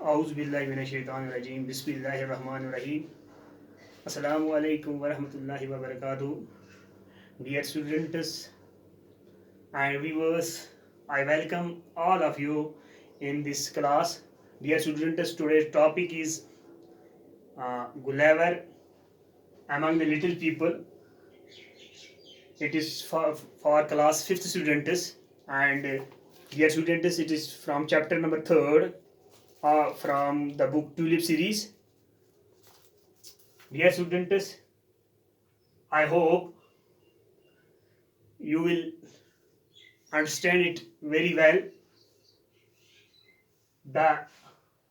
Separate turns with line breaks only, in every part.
औज़ुबिल्लाहिमिनश्शैतानिर्रजीम बिस्मिल्लाहिर्रहमानिर्रहीम अस्सलामु अलैकुम वरहमतुल्लाहि वबरकातुहू। Dear students and viewers, I welcome all of you in this class. Dear students, today's topic is Gulliver among the little people. It is for class 5th students, and dear students, it is from chapter number 3rd from the book Tulip series. Dear students, I hope you will understand it very well. The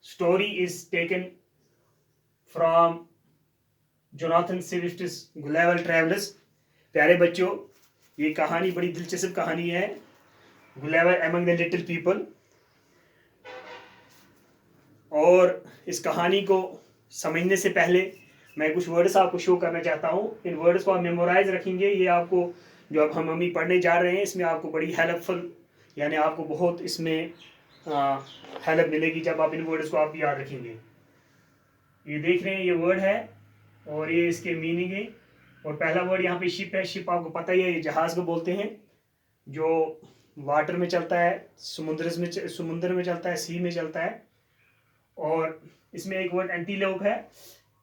story is taken from Jonathan Swift's Gulliver Travellers. प्यारे बच्चों, ये कहानी बड़ी दिलचस्प कहानी है, Gulliver among the little people. और इस कहानी को समझने से पहले मैं कुछ वर्ड्स आपको शो करना चाहता हूँ। इन वर्ड्स को आप मेमोराइज रखेंगे। ये आपको जो अब हम अभी पढ़ने जा रहे हैं, इसमें आपको बड़ी हेल्पफुल, यानी आपको बहुत इसमें हेल्प मिलेगी जब आप इन वर्ड्स को आप याद रखेंगे। ये देख रहे हैं, ये वर्ड है और ये इसके मीनिंग है। और पहला वर्ड यहाँ पे शिप है। शिप आपको पता ही है, ये जहाज़ को बोलते हैं जो वाटर में चलता है, समुद्र में चलता है, सी में चलता है। और इसमें एक वर्ड एंटीलोप है।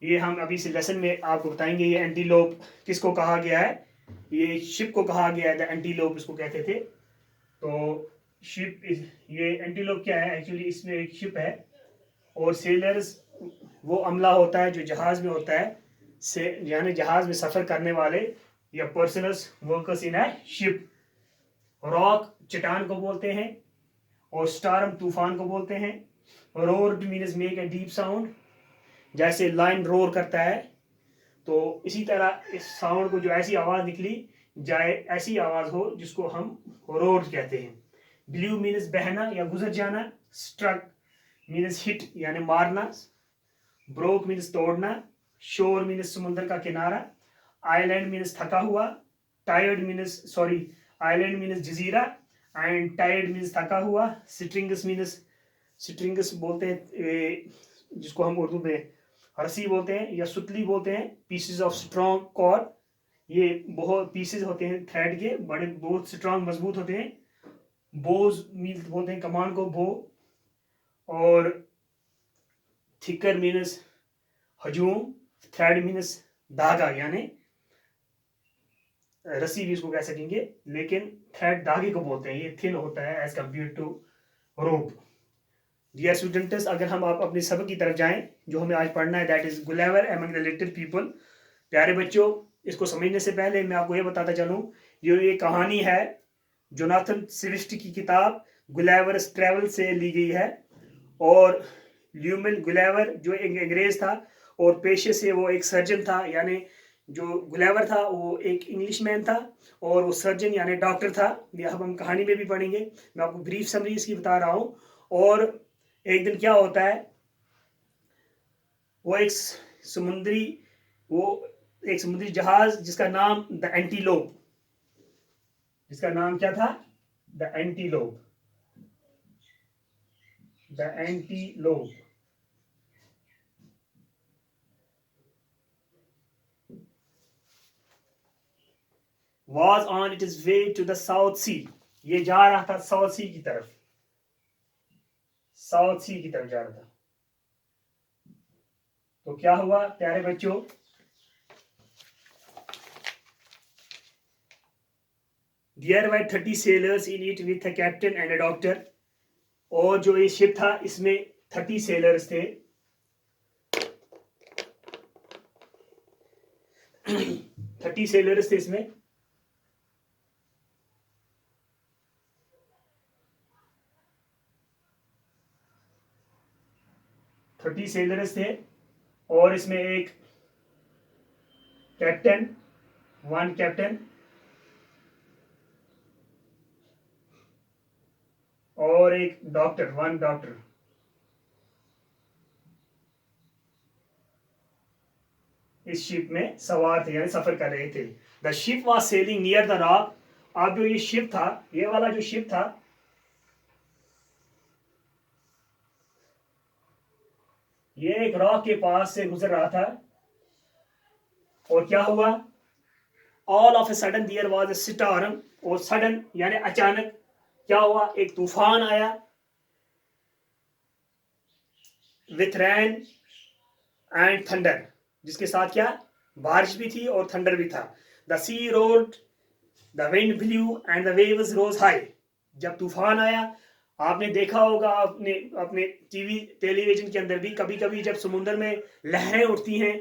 ये हम अभी इस लेसन में आपको बताएंगे ये एंटीलोप किसको कहा गया है। ये शिप को कहा गया है, द एंटीलोप इसको कहते थे। तो शिप, ये एंटीलोप क्या है एक्चुअली, इसमें एक शिप है। और सेलर्स वो अमला होता है जो जहाज़ में होता है, से यानी जहाज़ में सफ़र करने वाले या persons workers in a ship. Rock चट्टान को बोलते हैं और स्टार्म तूफान को बोलते हैं। Roar means make a deep sound, जैसे लाइन रोर करता है। तो इसी तरह इस साउंड को, जो ऐसी आवाज़ निकली जाए, ऐसी आवाज़ हो जिसको हम रोर कहते हैं। ब्लू मीन्स बहना या गुजर जाना। स्ट्रक मीन्स हिट यानी मारना। ब्रोक मीन्स तोड़ना। शोर मीन्स समुद्र का किनारा। आइलैंड मीन्स थका हुआ। Island means Jazeera and tired means थका हुआ। स्ट्रिंग्स बोलते हैं जिसको हम उर्दू में रस्सी बोलते हैं या सुतली बोलते हैं। पीसेस ऑफ स्ट्रॉन्ग कॉर्ड, ये बहुत पीसेस होते हैं थ्रेड के, बड़े बहुत स्ट्रॉन्ग मजबूत होते हैं। बोज मीन्स बोलते हैं कमान को बो। और थिकर मीन्स हजूम। थ्रेड मीन्स धागा, यानी रस्सी भी इसको कह सकेंगे, लेकिन थ्रेड धागे को बोलते हैं। ये थिन होता है as compare to rope. Dear students, अगर हम आप अपने सबक की तरफ जाएं जो हमें आज पढ़ना है, that is Gulliver among the little people. प्यारे बच्चों, इसको समझने से पहले मैं आपको ये बताता चलूं, ये कहानी है जोनाथन स्विफ्ट की किताब गुलेवर्स ट्रैवल से ली गई है। और ल्यूमन गुलेवर जो एक अंग्रेज था और पेशे से वो एक सर्जन था, यानी जो गुलेवर था वो एक इंग्लिशमैन था और वो सर्जन यानी डॉक्टर था। यह हम कहानी में भी पढ़ेंगे। मैं आपको ब्रीफ समरी इसकी बता रहा हूँ। और एक दिन क्या होता है, वो एक समुद्री जहाज जिसका नाम द एंटीलोप, जिसका नाम क्या था, the antelope was on its way to the South Sea। ये जा रहा था साउथ सी की तरफ, जा रहा था। तो क्या हुआ प्यारे बच्चों, There were 30 sailors in it with a captain and a doctor। और जो ये शिप था इसमें 30 सेलर्स थे। 30 सेलर्स थे इसमें। सेलर्स थे और इसमें एक वन कैप्टन और एक वन डॉक्टर। इस शिप में सवार थे, यानी सफर कर रहे थे। The ship was selling near the rock. अब जो ये शिप था, ये वाला जो शिप था, ये एक रॉक के पास से गुजर रहा था और क्या हुआ, all of a sudden there was a storm, और सडन यानी अचानक क्या हुआ, एक तूफान आया विथ रैन एंड थंडर, जिसके साथ क्या, बारिश भी थी और थंडर भी था। The sea rolled, the wind blew and the waves rose high. जब तूफान आया, आपने देखा होगा अपने अपने टीवी टेलीविजन के अंदर भी, कभी कभी जब समुद्र में लहरें उठती हैं,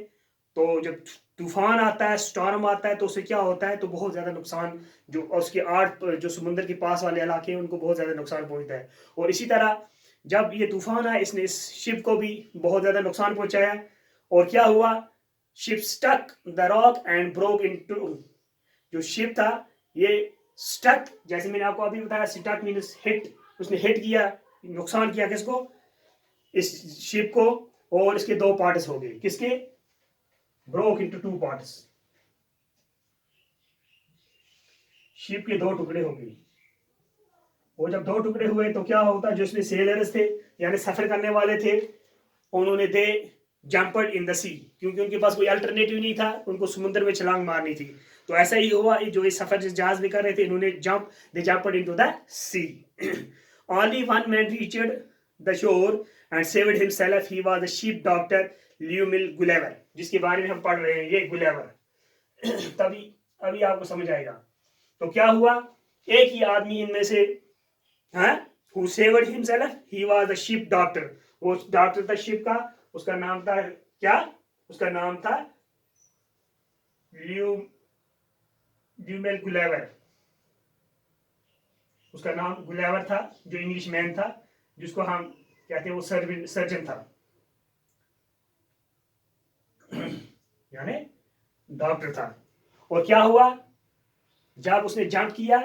तो जब तूफान आता है, स्टॉर्म आता है, तो उससे क्या होता है, तो बहुत ज़्यादा नुकसान, जो उसके आठ जो समुद्र के पास वाले इलाके हैं उनको बहुत ज़्यादा नुकसान पहुंचता है। और इसी तरह जब ये तूफान आया, इसने इस शिप को भी बहुत ज़्यादा नुकसान पहुंचाया। और क्या हुआ, ship stuck the rock and broke into, जो शिप था ये स्टक, जैसे मैंने आपको अभी बताया, स्टक मीन्स हिट, उसने हिट किया, नुकसान किया किसको, इस शिप को, और इसके दो पार्ट्स हो गए, किसके, broke into two parts, ship के दो टुकड़े हो गए। और जब दो टुकड़े हुए तो क्या होता, जो इसमें सेलर्स थे यानी सफर करने वाले थे, उन्होंने दे जंपड इन द सी, क्योंकि उनके पास कोई अल्टरनेटिव नहीं था, उनको समुद्र में छलांग मारनी थी। तो ऐसा ही हुआ, जो इस सफर जिस जहाज में कर रहे थे, इन्होंने they jumped into the sea. Only one man reached the shore and saved himself, he was the ship doctor Lemuel Gulliver, जिसके बारे में हम पढ़ रहे हैं, ये गुलेवर। तभी अभी आपको समझ आएगा। तो क्या हुआ, एक ही आदमी इनमें से, who saved himself, he was the ship doctor, वो डॉक्टर था शिप का, उसका नाम था क्या, उसका नाम था ल्यूमेल गुलेवर, उसका नाम गुलेवर था, जो इंग्लिश मैन था, जिसको हम कहते हैं वो सर्जन था, यानी डॉक्टर था। और क्या हुआ, जब उसने जंप किया,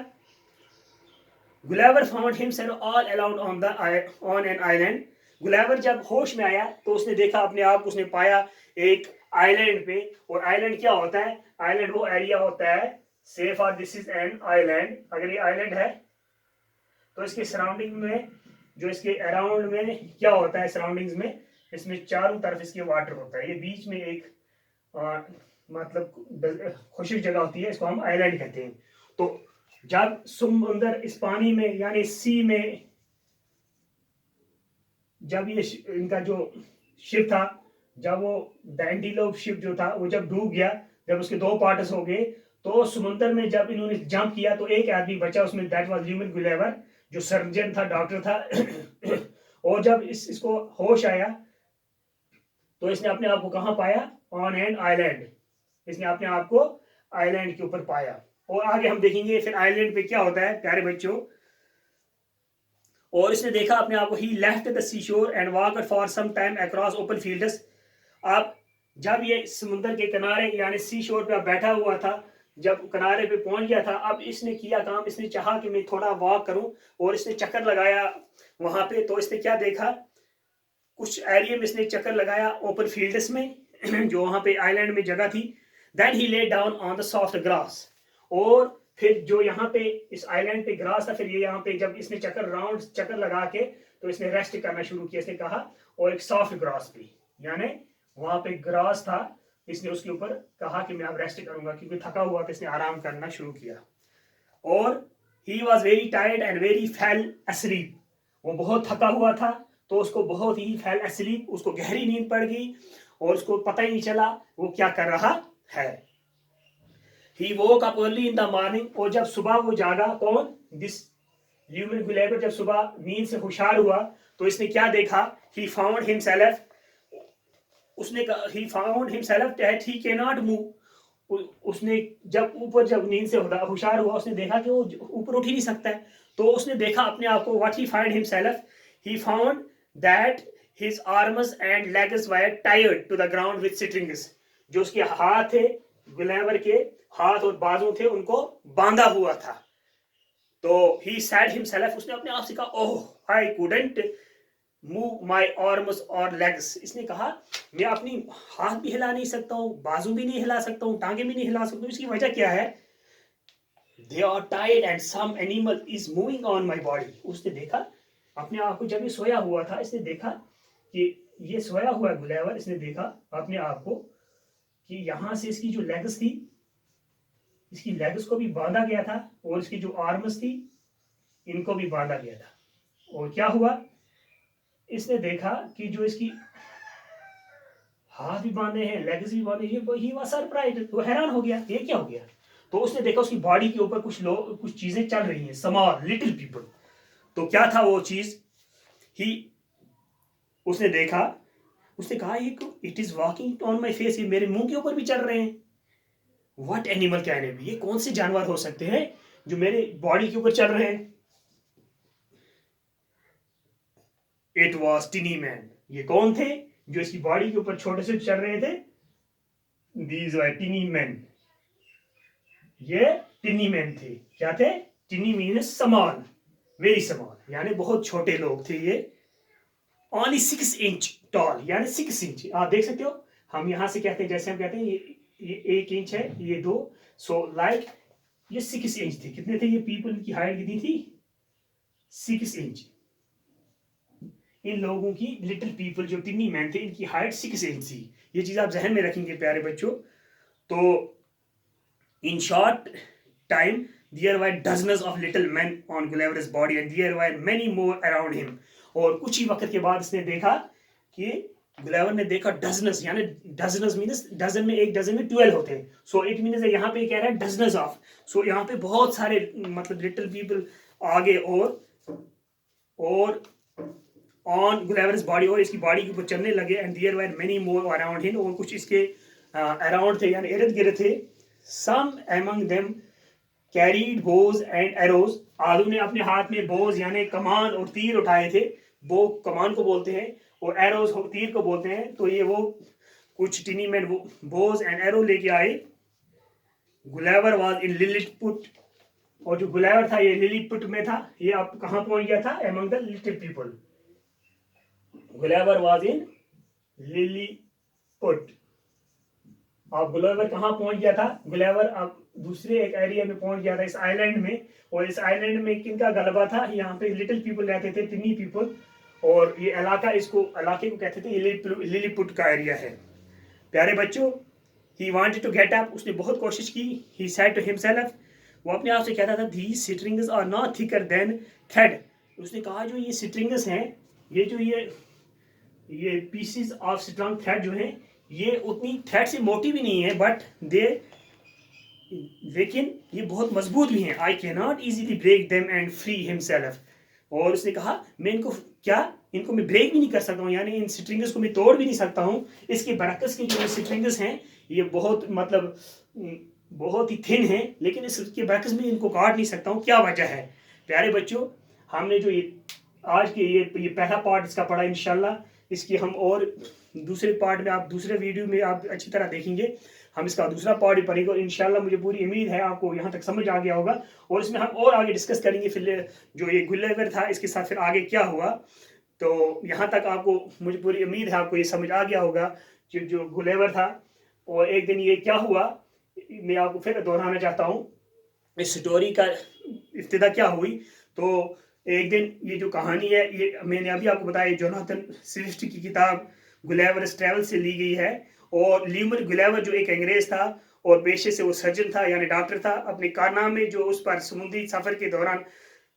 Gulliver found himself all alone on an island, Gulliver जब होश में आया तो उसने देखा अपने आप, उसने पाया एक आइलैंड पे। और आइलैंड क्या होता है, आइलैंड वो एरिया होता है, से for this is an island, अगर ये आइलैंड है तो इसके सराउंडिंग में, जो इसके अराउंड में क्या होता है, सराउंडिंग्स में, इसमें चारों तरफ इसके वाटर होता है, ये बीच में एक मतलब खुशक जगह होती है, इसको हम आइलैंड कहते हैं। तो जब समुंदर इस पानी में यानी सी में, जब ये इनका जो शिप था, जब वो डैंडीलोप शिप जो था वो जब डूब गया, जब उसके दो पार्ट्स हो गए, तो समुद्र में जब इन्होंने जंप किया तो एक आदमी बचा उसमें, दैट वाज ल्यूमिल गुलेवर, जो सर्जन था, डॉक्टर था। और जब इसको होश आया तो इसने अपने आप को कहाँ पाया, ऑन एन आइलैंड, इसने अपने आप को आइलैंड के ऊपर पाया। और आगे हम देखेंगे फिर आइलैंड पे क्या होता है प्यारे बच्चों। और इसने देखा अपने आप को, ही left the sea shore and walked for some time across open fields. अब जब ये समुद्र के किनारे यानी सी शोर पे बैठा हुआ था, जब किनारे पे पहुंच गया था, अब इसने किया काम, इसने चाहा कि मैं थोड़ा वॉक करूं, और इसने चक्कर लगाया वहां पे। तो इसने क्या देखा, कुछ एरिया में इसने चक्कर लगाया ओपन फील्ड्स में, जो वहां पे आइलैंड में जगह थी। Then he lay down on the soft grass, और फिर जो यहाँ पे इस आइलैंड पे ग्रास था, फिर ये यहाँ पे जब इसने राउंड चक्कर लगा के, तो इसने रेस्ट करना शुरू किया, इसने कहा, और एक सॉफ्ट ग्रास पे, यानी वहां पे ग्रास था, इसने उसके ऊपर कहा कि मैं अब रेस्ट करूंगा, क्योंकि थका हुआ था, इसने आराम करना शुरू किया। और he was very tired and very fail असलीप, वो बहुत थका हुआ था, तो उसको बहुत ही फेल असलीप, उसको गहरी नींद पड़ गई, और उसको पता ही नहीं चला वो क्या कर रहा है। He woke up early in the morning, और जब सुबह वो जागा, कौन, दिस ल्यूमिल गुलेवर, जब सुबह नींद से होशियार हुआ तो इसने क्या देखा, ही फाउंड हिमसेल्फ, उसने ही found himself that he can not move, उसने जब नींद से होशियार हुआ, उसने देखा कि वो ऊपर उठ ही नहीं सकता है। तो उसने देखा अपने आप को, what he find himself, he found that his arms and legs were tied to the ground with strings, जो उसके हाथ थे, गुलेवर के हाथ और बाजू थे, उनको बांधा हुआ था। तो ही सैड हिमसेल्फ, उसने अपने आप से कहा, oh I couldn't move my arms और लेग्स, इसने कहा मैं अपनी हाथ भी हिला नहीं सकता हूँ, बाजू भी नहीं हिला सकता हूँ, टांगे भी नहीं हिला सकता हूँ। इसकी वजह क्या है, they are tied and some animal is moving on my body. उसने देखा अपने आप को, जब ये सोया हुआ था, इसने देखा कि ये सोया हुआ है गुलेवर, इसने देखा अपने आप को कि यहाँ से इसकी जो लेग्स थी, इसकी लेग्स को भी बांधा गया था और इसकी जो आर्म्स थी इनको भी बांधा गया था। और क्या हुआ, इसने देखा कि जो इसकी हाथ भी बांधे हैं, लेग्स भी बांधे हैं, ही वाज सरप्राइज्ड, वो हैरान हो गया ये क्या हो गया। तो उसने देखा उसकी बॉडी के ऊपर कुछ लोग, कुछ चीजें चल रही हैं, स्मॉल लिटिल पीपल। तो क्या था वो चीज, ही उसने देखा, उसने कहा ये it is walking on my face, ये मेरे मुंह के ऊपर भी चल रहे हैं। What animal can it be, ये कौन से जानवर हो सकते हैं जो मेरे बॉडी के ऊपर चल रहे हैं। इट वॉज टिनी मैन, ये कौन थे जो इसकी बॉडी के ऊपर छोटे से चल रहे थे। दीज वर टिनी मैन, ये टिनी मैन थे। क्या थे, टिनी मीन्स स्मॉल, वेरी स्मॉल, यानी बहुत छोटे लोग थे ये। ओनली 6 इंच टॉल, यानी 6 इंच, आप देख सकते हो। हम यहां से कहते हैं, जैसे हम कहते हैं ये 1 इंच है, ये 2, सो लाइक ये 6 इंच थे। कितने थे ये पीपल की हाइट कितनी थी, 6 इंच। इन लोगों की, लिटिल पीपल जो टिनी मैन थे, इनकी हाइट 6 इंच थी। ये चीज आप जहन में रखेंगे प्यारे बच्चों। तो in short time there were dozens of little men on Gulliver's body and there were many more around him। और कुछ ही वक्त के बाद इसने देखा कि गुलेवर ने देखा डजनस, यानी डजनस मीन्स डजन में, एक डजन में 12 होते हैं। सो इट मीन्स यहाँ पे कह रहा है डजनस ऑफ, सो यहाँ पे बहुत सारे मतलब लिटिल पीपल आगे और ऑन गुलेवर्स बॉडी, और इसकी बॉडी के ऊपर चलने लगे। And there were many more around him, और कुछ इसके अराउंड थे यानी इर्द गिर्द थे। Some among them carried bows and arrows, आदू ने अपने हाथ में बोज यानी कमान और तीर उठाए थे। बो कमान को बोलते हैं और एरोज तीर को बोलते हैं। तो ये वो कुछ टिनी मैन वो बोज एंड एरो लेके आए। गुलेवर वाज इन लिलिपुट, और जो गुलेवर था ये लिलिपुट में था। ये अब कहाँ पहुंच गया था, among the little people. Gulliver was in Lilliput. अब गुलेवर कहाँ पहुंच गया था, गुलेवर अब दूसरे एक एरिया में पहुंच गया था, इस आइलैंड में। और इस आइलैंड में किनका गलबा था, यहाँ पे लिटिल पीपल रहते थे, टिनी पीपल। और ये इलाका, इसको इलाके को कहते थे, ये लिलिपुट का एरिया है। प्यारे बच्चों, he wanted to get up, उसने बहुत कोशिश की। ही सेड टू हिमसेल्फ, वो अपने आप से कहता था, these strings are not thicker than thread. उसने कहा जो ये स्ट्रिंग्स हैं, ये जो ये पीसेस ऑफ स्ट्रॉन्ग थ्रेड जो हैं, ये उतनी थ्रेड से मोटी भी नहीं है, बट लेकिन ये बहुत मजबूत भी हैं। I can not easily break them and free himself. और उसने कहा मैं इनको मैं ब्रेक भी नहीं कर सकता हूँ, यानी इन स्ट्रिंग्स को मैं तोड़ भी नहीं सकता हूँ। इसके बरक्स की जो स्ट्रिंग्स हैं ये बहुत मतलब बहुत ही थिन है, लेकिन इसके बरक्स में इनको काट नहीं सकता हूँ। क्या वजह है। प्यारे बच्चों, हमने जो ये आज के ये पहला पार्ट इसका पढ़ा, इंशाल्लाह इसकी हम और दूसरे पार्ट में, आप दूसरे वीडियो में आप अच्छी तरह देखेंगे, हम इसका दूसरा पार्ट ही पढ़ेंगे। और इंशाल्लाह मुझे पूरी उम्मीद है आपको यहाँ तक समझ आ गया होगा। और इसमें हम और आगे डिस्कस करेंगे फिर जो ये गुलेवर था इसके साथ फिर आगे क्या हुआ। तो यहाँ तक आपको, मुझे पूरी उम्मीद है आपको ये समझ आ गया होगा कि जो गुलेवर था। और एक दिन ये क्या हुआ, मैं आपको फिर दोहराना चाहता हूँ इस स्टोरी का इब्तिदा क्या हुई। तो एक दिन ये जो कहानी है, ये मैंने अभी आपको बताया, जोनाथन स्विफ्ट की किताब गुलेवर्स ट्रैवल से ली गई है। और ल्यूमन गुलेवर जो एक अंग्रेज था और पेशे से वो सर्जन था यानी डॉक्टर था, अपने कारनामे जो उस पर समुद्री सफर के दौरान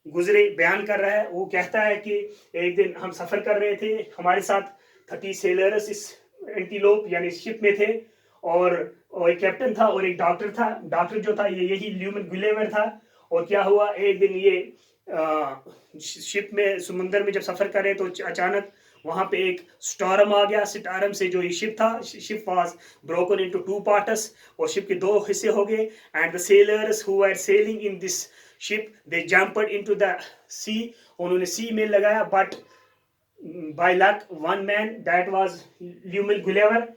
गुजरे बयान कर रहा है। वो कहता है कि एक दिन हम सफर कर रहे थे, हमारे साथ 30 सेलर्स इस एंटीलोप यानी शिप में थे, और एक कैप्टन था और एक डॉक्टर था। डॉक्टर जो था ये यही ल्यूमन गुलेवर था। और क्या हुआ, एक दिन ये शिप में समुंदर में जब सफर करे तो अचानक वहां पे एक स्टॉर्म आ गया। स्टॉर्म से जो ये शिप था, ship was broken into 2 parts, और शिप के 2 हिस्से हो गए। And the sailors who were sailing in this ship they jumped into the sea, उन्होंने सी में लगाया। But by luck one man that was Lemuel Gulliver,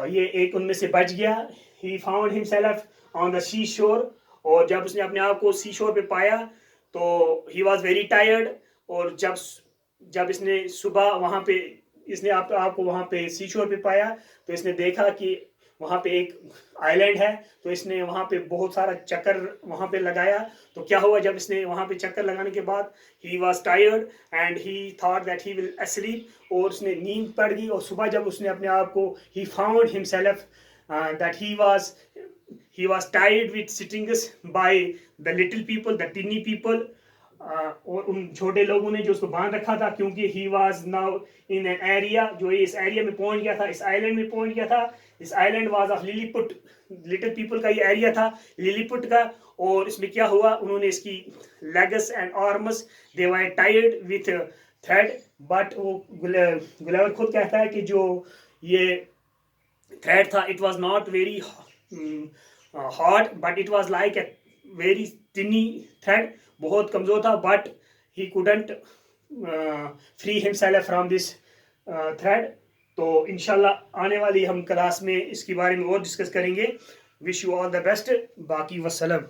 ये एक उनमें से बच गया। He found himself on the sea shore, और जब उसने अपने आप को सी शोर पे पाया तो ही वॉज वेरी टायर्ड। और जब इसने सुबह वहाँ पे इसने आपको वहाँ पे सी शोर पे पाया तो इसने देखा कि वहाँ पे एक आइलैंड है, तो इसने वहाँ पे बहुत सारा चक्कर वहाँ पे लगाया। तो क्या हुआ, जब इसने वहाँ पे चक्कर लगाने के बाद he was tired and he thought that he will sleep, और उसने नींद पड़ गई। और सुबह जब उसने अपने आप को, ही found himself that he was tired with sitting by the little people, the tiny people, और उन छोटे लोगों ने जो उसको बांध रखा था, क्योंकि he was now in an area, जो इस एरिया में पहुंच गया था, इस आइलैंड में पहुंच गया था। इस island was of Lilliput, little people का ये एरिया था लिलीपुट का। और इसमें क्या हुआ, उन्होंने इसकी legs and arms they were tied with thread, but वो गुलेवर खुद कहता है कि जो ये थ्रेड था, it was not very hard, but it was like a very tiny thread, बहुत कमज़ोर था, but he couldn't free himself from this thread। तो इंशाल्लाह आने वाली हम क्लास में इसके बारे में और डिस्कस करेंगे। Wish you all the best, बाकी वसलम।